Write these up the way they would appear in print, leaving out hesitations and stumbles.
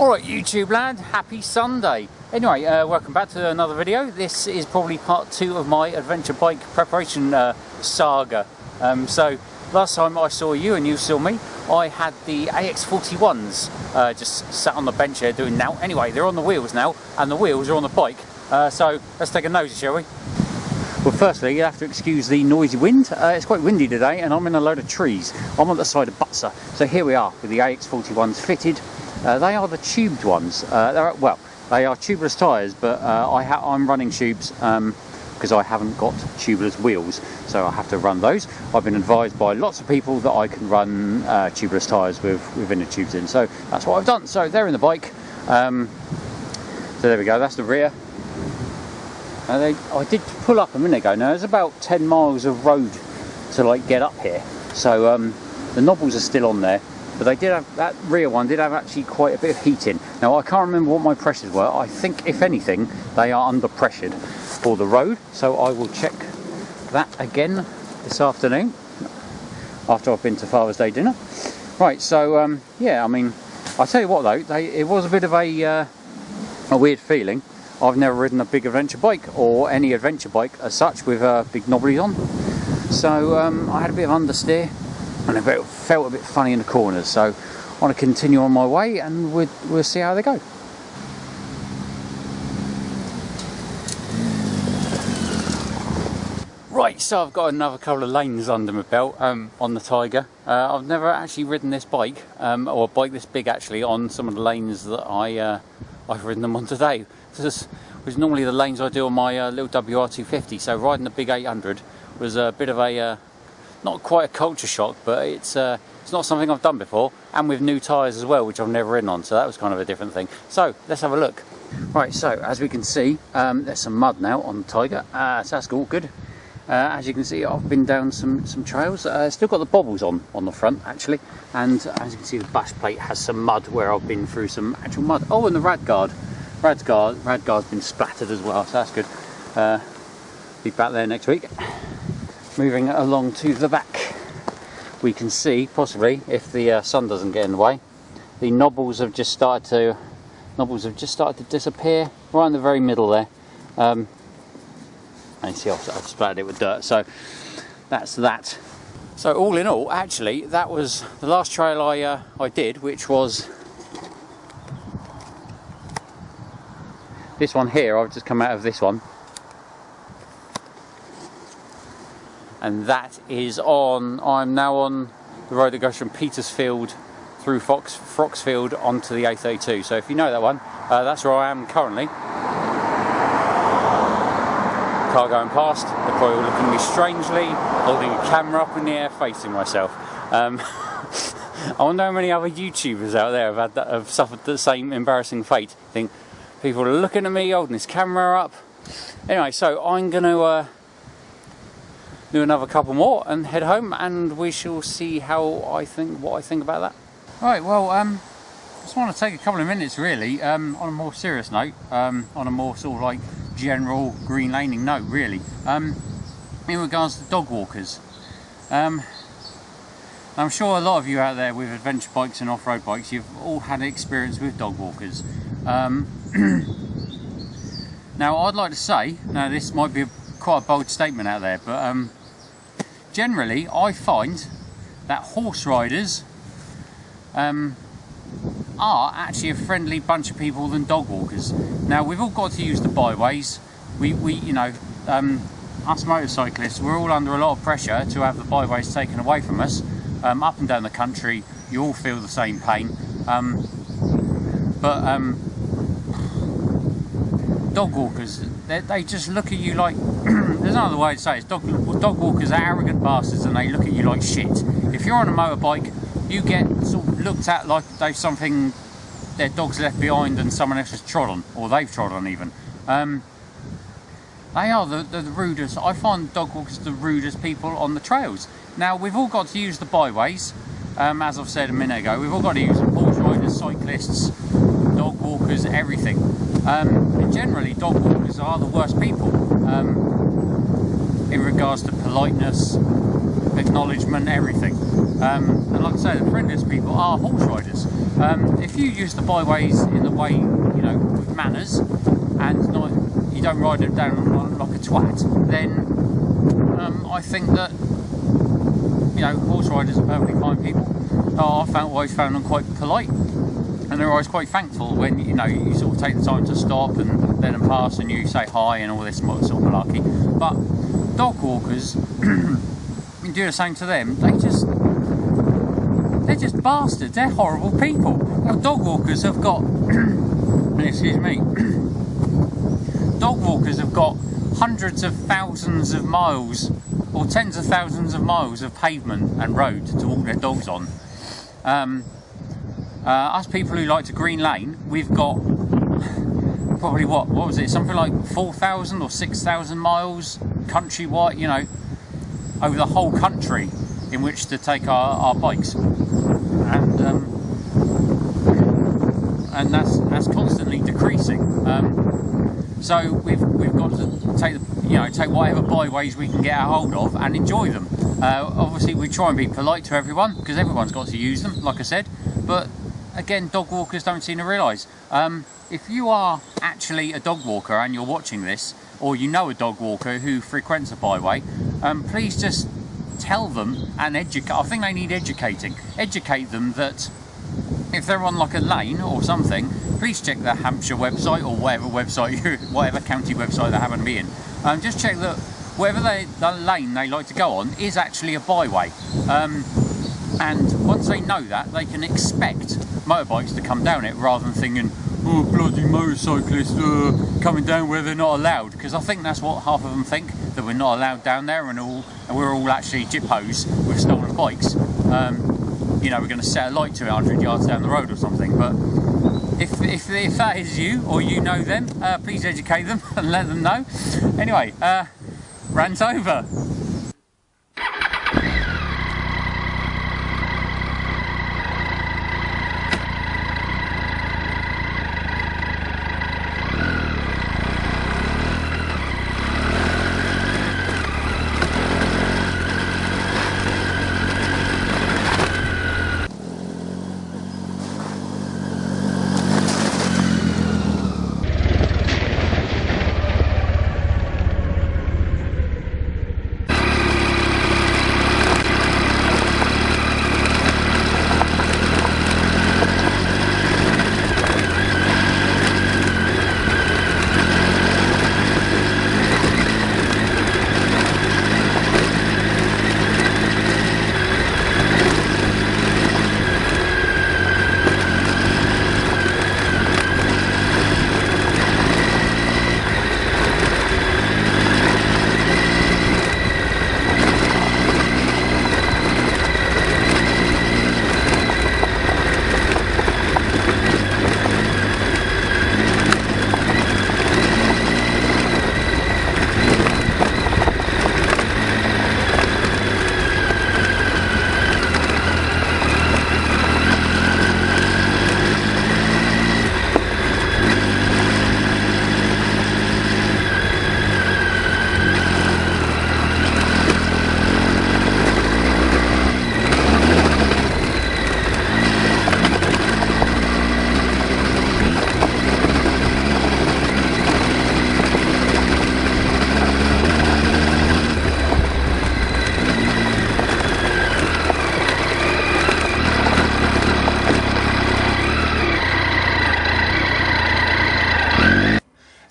Alright YouTube land, happy Sunday. Anyway, welcome back to another video. This is probably part 2 of my adventure bike preparation saga. So last time I saw you and you saw me, I had the AX41s just sat on the bench here doing now. Anyway, they're on the wheels now and the wheels are on the bike. So let's take a nosy, shall we? Well, firstly, you have to excuse the noisy wind. It's quite windy today and I'm in a load of trees. I'm on the side of Butser. So here we are with the AX41s fitted. They are the tubed ones. They are tubeless tyres, but I'm running tubes because I haven't got tubeless wheels, so I have to run those. I've been advised by lots of people that I can run tubeless tyres with inner tubes in, so that's what I've done. So they're in the bike. So there we go, that's the rear. I did pull up a minute ago. Now there's about 10 miles of road to get up here, so the knobbles are still on there. But they did have, that rear one did have actually quite a bit of heat in. Now I can't remember what my pressures were. I think if anything they are under pressured for the road, so I will check that again this afternoon after I've been to Father's Day dinner. Right, so yeah, I mean, I'll tell you what though, it was a bit of a weird feeling. I've never ridden a big adventure bike or any adventure bike as such with big knobblies on, so I had a bit of understeer and it felt a bit funny in the corners, so I want to continue on my way and we'll see how they go. Right, so I've got another couple of lanes under my belt on the Tiger. I've never actually ridden this bike, or a bike this big actually, on some of the lanes that I've ridden them on today. This was normally the lanes I do on my little WR250, so riding the big 800 was a bit of a not quite a culture shock, but it's not something I've done before, and with new tyres as well, which I've never ridden on, so that was kind of a different thing. So let's have a look. Right, so as we can see, there's some mud now on the Tiger, so that's all good. As you can see, I've been down some trails. Still got the bobbles on the front actually, and as you can see, the bash plate has some mud where I've been through some actual mud. Oh, and the radguard's been splattered as well, so that's good. Be back there next week. Moving along to the back, we can see, possibly, if the sun doesn't get in the way, the knobbles have just started to disappear right in the very middle there. And you see I've splattered it with dirt, so that's that. So all in all, actually, that was the last trail I did, which was this one here. I've just come out of this one. And that is on, I'm now on the road that goes from Petersfield through Froxfield onto the A32. So if you know that one, that's where I am currently. Car going past, they're probably all looking at me strangely, holding a camera up in the air facing myself. I wonder how many other YouTubers out there have suffered the same embarrassing fate. I think people are looking at me holding this camera up. Anyway, so I'm going to do another couple more and head home, and we shall see what I think about that. Right, well, just want to take a couple of minutes really, on a more serious note, on a more sort of like general green laning note really, in regards to dog walkers. I'm sure a lot of you out there with adventure bikes and off-road bikes, you've all had experience with dog walkers. Now I'd like to say, now this might be quite a bold statement out there, but generally I find that horse riders are actually a friendly bunch of people than dog walkers. Now we've all got to use the byways. We you know, us motorcyclists, we're all under a lot of pressure to have the byways taken away from us. Up and down the country, you all feel the same pain. Dog walkers, they just look at you like, there's no other way to say it, dog walkers are arrogant bastards and they look at you like shit. If you're on a motorbike, you get sort of looked at like they've something their dog's left behind and someone else has trod on, or they've trod on even. They are the rudest. I find dog walkers the rudest people on the trails. Now we've all got to use the byways, as I've said a minute ago, we've all got to use them, horse riders, cyclists, dog walkers, everything. And generally dog walkers are the worst people in regards to politeness, acknowledgement, everything. And like I say, the friendliest people are horse riders. If you use the byways in the way, you know, with manners, and not, you don't ride it down like a twat, then I think that, you know, horse riders are perfectly fine people. I've always found them quite polite, and they're always quite thankful when, you know, you sort of take the time to stop and let them pass and you say hi and all this sort of malarkey. But dog walkers, you do the same to them. They're just bastards. They're horrible people. Now, dog walkers have got excuse me, dog walkers have got hundreds of thousands of miles or tens of thousands of miles of pavement and road to walk their dogs on. Us people who like to green lane, we've got probably what was it, something like 4,000 or 6,000 miles countrywide, you know, over the whole country in which to take our bikes, and that's constantly decreasing. So we've got to take whatever byways we can get a hold of and enjoy them. Obviously, we try and be polite to everyone because everyone's got to use them, like I said. But again, dog walkers don't seem to realise. If you are actually a dog walker and you're watching this, or you know a dog walker who frequents a byway, please just tell them and educate. I think they need educating. Educate them that if they're on like a lane or something, please check the Hampshire website or whatever website, whatever county website they happen to be in. Just check that whatever the lane they like to go on is actually a byway. And once they know that, they can expect motorbikes to come down it rather than thinking, oh, bloody motorcyclists coming down where they're not allowed. Because I think that's what half of them think, that we're not allowed down there, and we're all actually jippos with stolen bikes. You know, we're going to set a light to it 100 yards down the road or something. But if that is you, or you know them, please educate them and let them know. Anyway, rant over.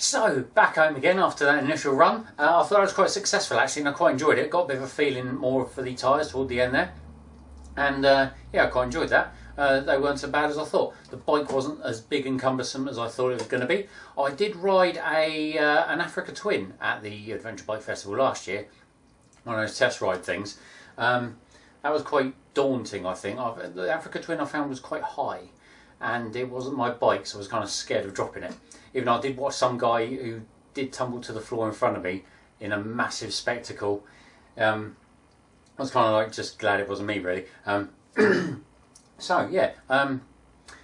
So, back home again after that initial run. I thought I was quite successful actually, and I quite enjoyed it. Got a bit of a feeling more for the tyres toward the end there. And yeah, I quite enjoyed that. They weren't so bad as I thought. The bike wasn't as big and cumbersome as I thought it was going to be. I did ride an Africa Twin at the Adventure Bike Festival last year. One of those test ride things. That was quite daunting, I think. The Africa Twin I found was quite high, and it wasn't my bike, so I was kind of scared of dropping it. Even though I did watch some guy who did tumble to the floor in front of me in a massive spectacle. I was kind of like just glad it wasn't me, really. So yeah,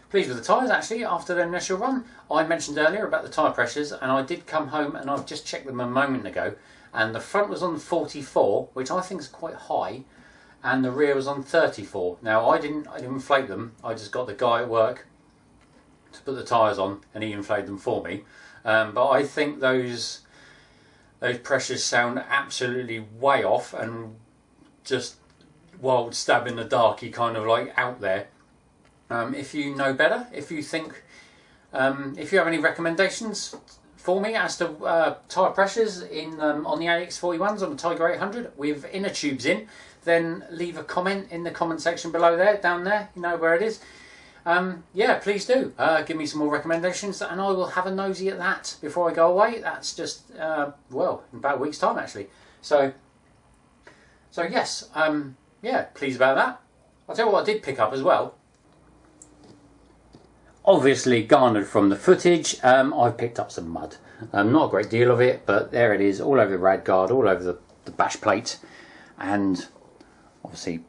pleased with the tyres actually after the initial run. I mentioned earlier about the tyre pressures, and I did come home and I've just checked them a moment ago, and the front was on 44, which I think is quite high, and the rear was on 34. Now I didn't inflate them. I just got the guy at work to put the tyres on, and he inflated them for me. But I think those pressures sound absolutely way off, and just wild stab in the darky, kind of like out there. If you know better, if you think, if you have any recommendations for me as to tyre pressures in on the AX41s on the Tiger 800 with inner tubes in, then leave a comment in the comment section below there, down there, you know where it is. Yeah, please do give me some more recommendations, and I will have a nosy at that before I go away. That's just well, in about a week's time actually. So yes, yeah, pleased about that. I'll tell you what I did pick up as well. Obviously garnered from the footage, I've picked up some mud. Not a great deal of it, but there it is, all over the rad guard, all over the bash plate, and obviously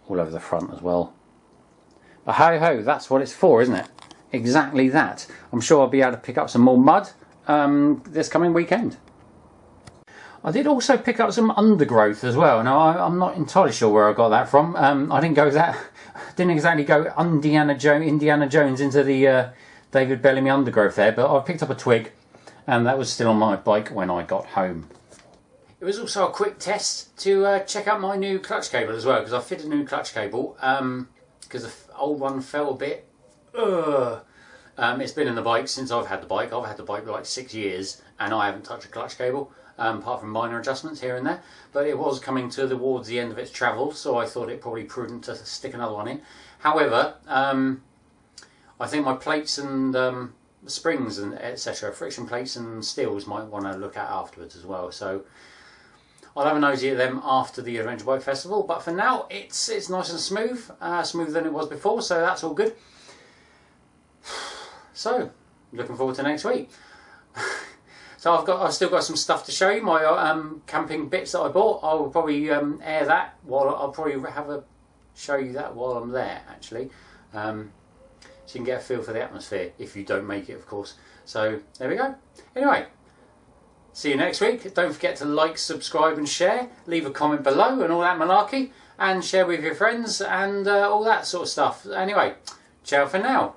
all over the front as well. But ho ho, that's what it's for, isn't it? Exactly that. I'm sure I'll be able to pick up some more mud this coming weekend. I did also pick up some undergrowth as well. Now I'm not entirely sure where I got that from. I didn't exactly go Indiana Jones into the David Bellamy undergrowth there, but I picked up a twig, and that was still on my bike when I got home. It was also a quick test to check out my new clutch cable as well, because I fitted a new clutch cable because the old one felt a bit. It's been in the bike since I've had the bike. I've had the bike for like 6 years, and I haven't touched a clutch cable. Apart from minor adjustments here and there, but it was coming towards the end of its travel, so I thought it probably prudent to stick another one in. However, I think my plates and springs and etc., friction plates and steels, might want to look at afterwards as well. So I'll have a nosy at them after the Adventure Bike Festival. But for now, it's nice and smooth, smoother than it was before, so that's all good. So looking forward to next week. So I've still got some stuff to show you, my camping bits that I bought. I will probably air that I'll probably show you that while I'm there actually, so you can get a feel for the atmosphere if you don't make it, of course. So there we go. Anyway, see you next week. Don't forget to like, subscribe and share. Leave a comment below and all that malarkey, and share with your friends and all that sort of stuff. Anyway, ciao for now.